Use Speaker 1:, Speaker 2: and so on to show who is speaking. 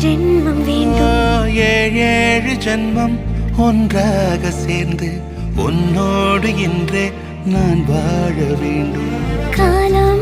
Speaker 1: ஜென்மம் வேண்டும்.
Speaker 2: ஏழு ஜென்மம் ஒன்றாக சேர்ந்து உன்னோடு இன்றே நான் வாழ வேண்டும்.
Speaker 1: காலம்